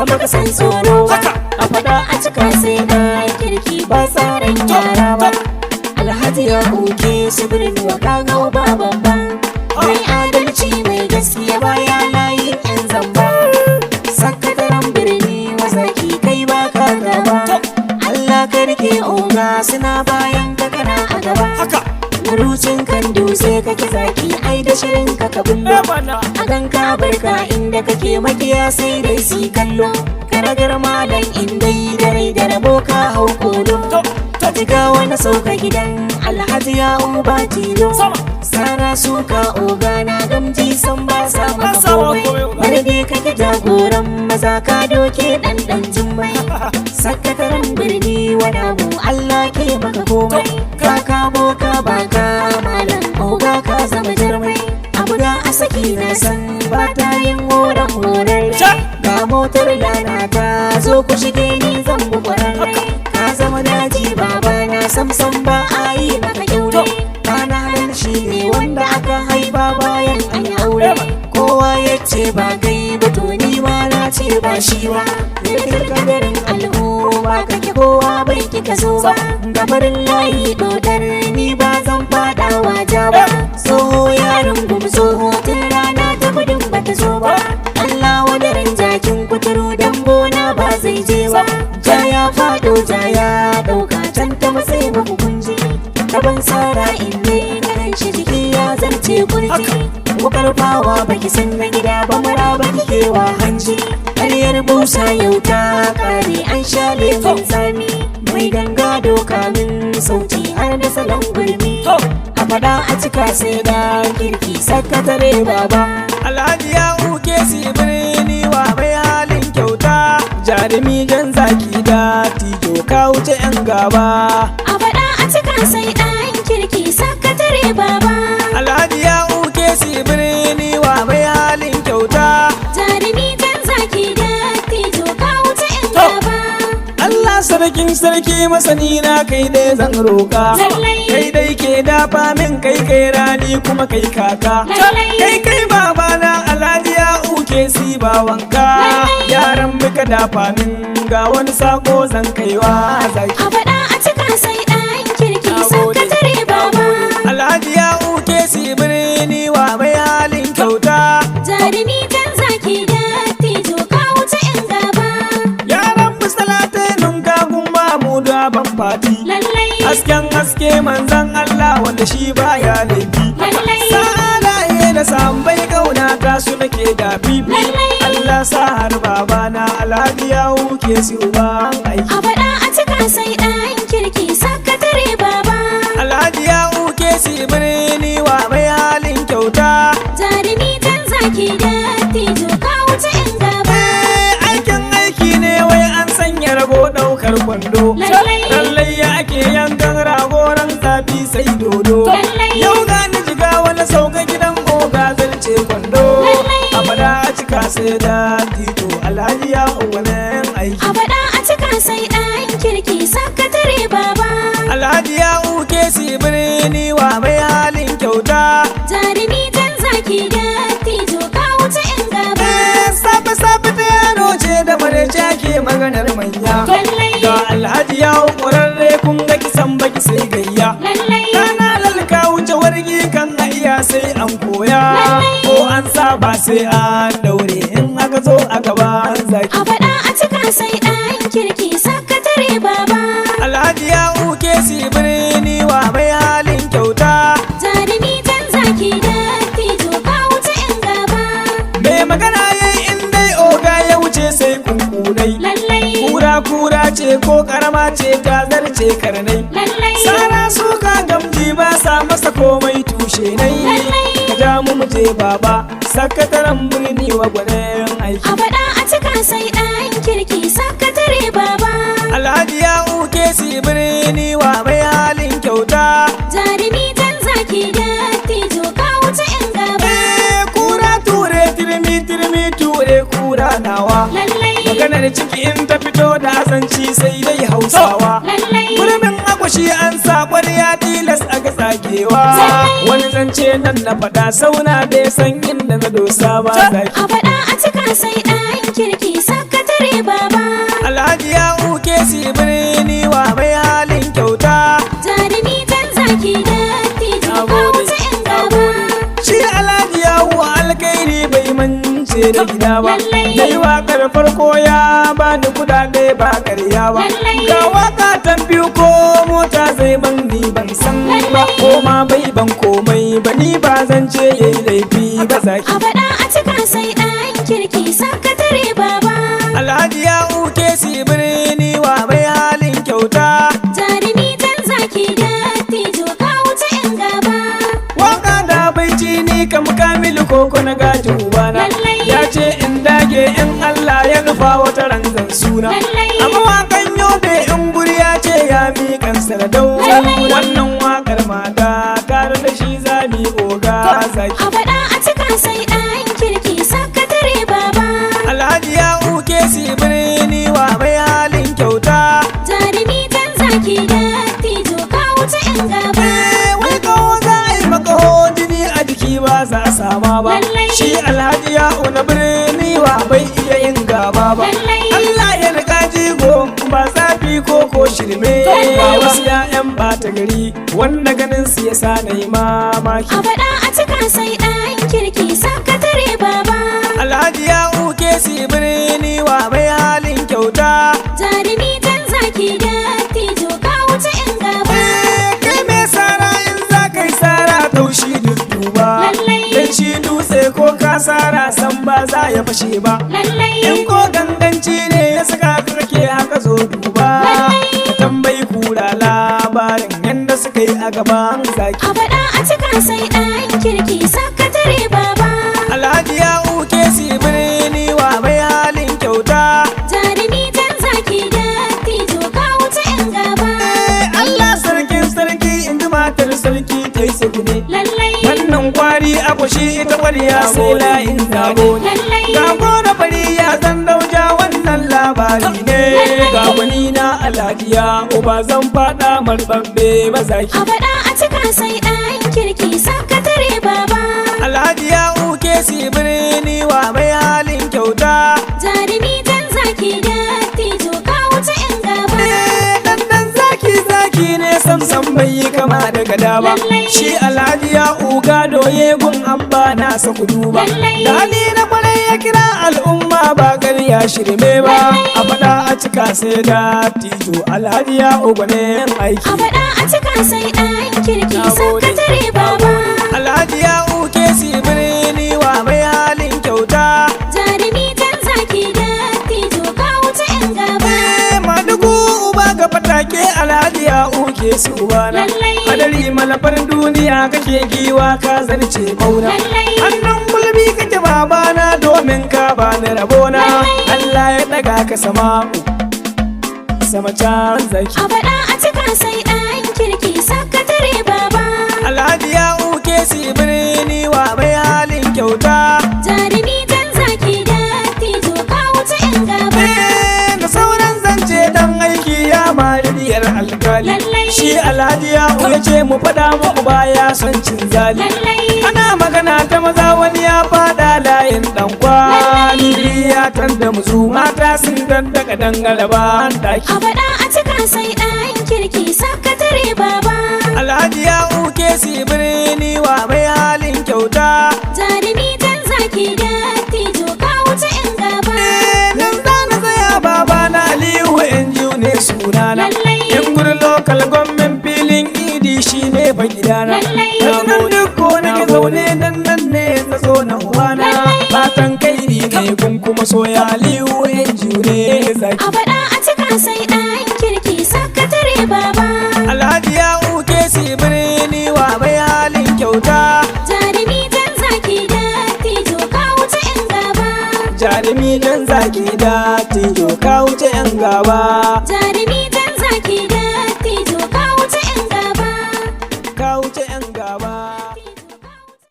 sama ka san tsoro ba. A faɗa a cika sai da kirki ba tsarin yara ba. Alhaji ya uke su birnuwa kagau ba babba. Mai adalci mai gaskiya baya layin yan zamba. Sakataren birni wazaki kai ba ka gaba. Allah ka rike oga suna bayan ka kana a gaba. Marucin kan dutse kake zaki ai da shirin ka bullo. A gan ka barka inda kake makiya sai dai si kallo. Karagar malam indai da rai da rabo ka hau kolo. Ta jiga wani sauka gidan Alhaji ya uba tilo. Sara suka oga na gamji san ba sa maka komai. Barde kake jagoran maza ka doke dan jummai. Sakataren birni wani abu Allah ke maka komai. Ka kamo ka baka malam oga ka zama jarmai. Abu da a saki na san ba ta yin horar ga motar lana ta zo ku shige ni zan bu kwararrai. Ka zama daji baba na samsam ba a yi maka kyaure. Ɗana nan shi ne wanda aka haifa bayan an yi aure. Kowa ya ce ba gai ba to ni ma na ce ba shi ba. Kirkir garin al'umma kake kowa bai kika zo ba. Gabarin layi dodar ni ba zan fada waja ba. Tsoho yaron gumzo tun rana ta gudun bata zo ba. Allah wadarin jakin kuturu dan gona ba zai je ba. Ja ya fado ja ya dauka can ta matsayi maku kunji. Taban sara inda ganin shi jiki ya zarce kurji. Wukar fawa baki san na gida ba mara baki kewa hanji. Ƙaryar busa yau ta kare an sha lemun tsami. Mai ganga doka min sauti har da salon gurmi. A faɗa a cika sai da kirki sakatare baba. Alhaji ya uke si birni wa mai halin kyauta. Jarumi jan zaki da tijo ka wuce yan gaba. A faɗa a cika sai da kirki sakatare baba. Alhaji ya uke si birni wa mai halin kyauta. Jarumi jan zaki da tijo ka wuce yan gaba. Allah sarkin sarki masani na kai dai zan roka. Kai dai ke dafa min kai rani kuma kai kaka. Kai babana Alhaji ya uke si bawanka. Yaran muka dafa min ga wani sako zan kaiwa zaki. A faɗa a cika sai ɗan kirki sakatare baba. Alhaji ya uke si birni wa mai halin kyauta. Jarumi jan zaki da tijo ka wuce yan gaba. Yaran musalatai nunka kuma mu da ban fati. Hasken haske manzan Allah wanda shi baya laifi. Sa'alaye da sambai kauna ta su nake da bibi. Allah sa har babana Alhaji ya uke si uban aiki. A faɗa a cika sai ɗan kirki sakatare baba. Alhaji ya uke si birni wa mai halin kyauta. Jarumi jan zaki da tijo ka wuce yan gaba. Aikin aiki ne wai an sanya rago ɗaukar kwando. Lallai ya ake yankan ragoran zafi sai dodo. Yau gani jiga wani sauka gidan oga zarce kwando. A faɗa a cika sai da tito Alhaji ya wani aiki. A faɗa a cika sai ɗan kirki sakatare baba. Alhaji ya uke si birni wa mai halin kyauta. Jarumi jan zaki da tijo ka wuce yan gaba. Safe ta yaro ce da marece ake maganar manya. Ga Alhaji ya ƙwararre kun ga kisan baki sai gayya. Kana lalka wuce wargi kan iya sai an koya. Ko an saba sai an daure in aka zo a gaban zaki. A faɗa a cika sai ɗan kirki sakatare baba. Alhaji ya uke si birni wa mai halin kyauta. Jarumi jan zaki da tijo ka wuce yan gaba. Mai magana yayi in dai oga ya wuce sai kunkunai. Kura ce ko karama ce ta zarce karnai. Sara suka gamji ba sa masa komai tushe nai. Ka ja mu je baba sakataren birni wa gwanin aiki. A faɗa a cika sai ɗan kirki sakatare baba. Alhaji ya uke si birni wa mai halin kyauta. Jarumi jan zaki da tijo ka wuce yan gaba. Kura ture turmi ture kura nawa. Maganar ciki in ta fito da azanci sai dai Hausawa. Gurbin akwashi an sa ƙwarya tilas a ga tsagewa. Wani zance nan na faɗa sauna bai san inda na dosa ba zaki. A faɗa a cika sai ɗan kirki sakatare birni wa mai halin kyauta. Jarumi jan zaki da tijo ka wuce yan gaba. Shi Alhaji Yahu alkairi bai mance da gida ba. Lallai. Dai wakar farko ya bani kudade ba karya ba. Lallai. Ga waka ta biyu ko mota zai ban ni ban san ba. Lallai. Ko ma bai ban komai ba ni ba zan ce yayi laifi ba zaki. A faɗa a cika sai ɗan kirki sakatare baba. Alhaji Yahu ke si birni wa mai halin kyauta. Jarumi jan zaki da tijo ka wuce yan gaba. Waka da abinci ni kam Kamilu koko na gaji ubana. Lallai. Ya ce in dage in Allah ya nufa wata ranzan suna. Lallai. A mawakan yobe in guri ya ce ya miƙan sardauna. Lallai. Wannan wakar mata tare da shi zami oga zaki. A faɗa a cika sai ɗan kirki sakatare baba. Alhaji Yahu ke si birni wa mai halin kyauta. Jarumi jan zaki da tijo ka wuce yan gaba. Wai kawo za a yi maka jini a jiki ba za a sama ba. Lallai. Shi Alhaji Yahu na birni wa bai iya yin gaba ba. Lallai. Allah ya riga jigo ba zafi ko shirme ba wasu 'ya'yan ɓata gari wanda ganin su ya sa na yi mamaki. A faɗa a cika sai ɗan kirki sakatare baba. Alhaji Yahu ke si birni wa mai halin kyauta. Jarumi jan zaki da tijo ka wuce yan gaba. Kai mai sara in za ka yi sara taushi duba. Lallai. Dan shi dutse ko ka sara san ba za ya fashe ba. Lallai. In ko ganganci ne ya saka kake haka zo duba. Lallai. Ka tambayi kura labarin yadda suka yi a gaban zaki. A faɗa a cika sai ɗan kirki sakatare baba. Alhaji Yahu ke si birni wa mai halin kyauta. Jarumi jan zaki da tijo ka wuce yan gaba. Allah sarkin sarki in ji matar sarki ta yi sigine. Lallai. Wannan kwari a kushi ita kwariya sai layin zabo ne. Lallai. Ga gona fari ya zan dauja wannan labari ne. Ga wani na Alhaji Yahu ba zan faɗa marbabbe ba zaki. A faɗa a cika sai ɗan kirki sakatare baba. Alhaji Yahu ke si birni wa mai halin kyauta. Jarumi jan zaki da tijo ka wuce yan gaba. Dan zaki ne samsam bai yi kama da gada ba. Lallai. Shi Alhaji Yahu gado yegun abba na sa ku duba. Lallai. Da hali na kwarai ya kira al'umma ba ya shirme ba. Lallai. A faɗa a cika sai da tijo Alhaji Yahu gwanin aiki. A faɗa a cika sai ɗan kirki sakatare baba. Alhaji Yahu ke si birni wa mai halin kyauta. Jarumi jan zaki da tijo ka wuce yan gaba. Madugu uba ga fatake Alhaji Yahu ke si ubana. Lallai. Hadari malafar duniya kake giwa ka zarce mauna. Lallai. Hannun gulbi kake babana domin ka bani rabona. Lallai. Allah ya daga ka sama'u sama can zaki. A faɗa a cika sai ɗan kirki sakatare baba. Alhaji Yahu ke si birni wa mai halin kyauta. Jarumi jan zaki da tijo ka wuce yan gaba. Da sauran zance dan aiki ya mari diyar alkali. Lallai. Shi Alhaji Yahu ya ce mu faɗa muku baya son cin zali. Lallai. Ana magana ta maza wani ya faɗa layin ɗan kwali. Ya tanda musu mata sun dandaka dangala ba daki. A faɗa a cika sai ɗan kirki sakatare baba. Alhaji Yahu ke si birni wa mai halin kyauta. Jarumi jan zaki da tijo ka wuce yan gaba. Dan zana tsaya baba na Aliyu NGO ne sunana. Lallai. Yan gurin local government filin idi shi ne fa gidana. Lallai. Nan duk ko nake zaune dan nan ne tsaso na uwana. Lallai. Fatan kai ne kun kuma soya Aliyu NGO ne zaki. A faɗa a cika sai ɗan kirki sakatare baba. Alhaji Yahu ke si birni wa mai halin kyauta. Jarumi jan zaki da tijo ka wuce yan gaba. Jarumi dan zaki da tijo ka wuce yan gaba. Jarumi jan zaki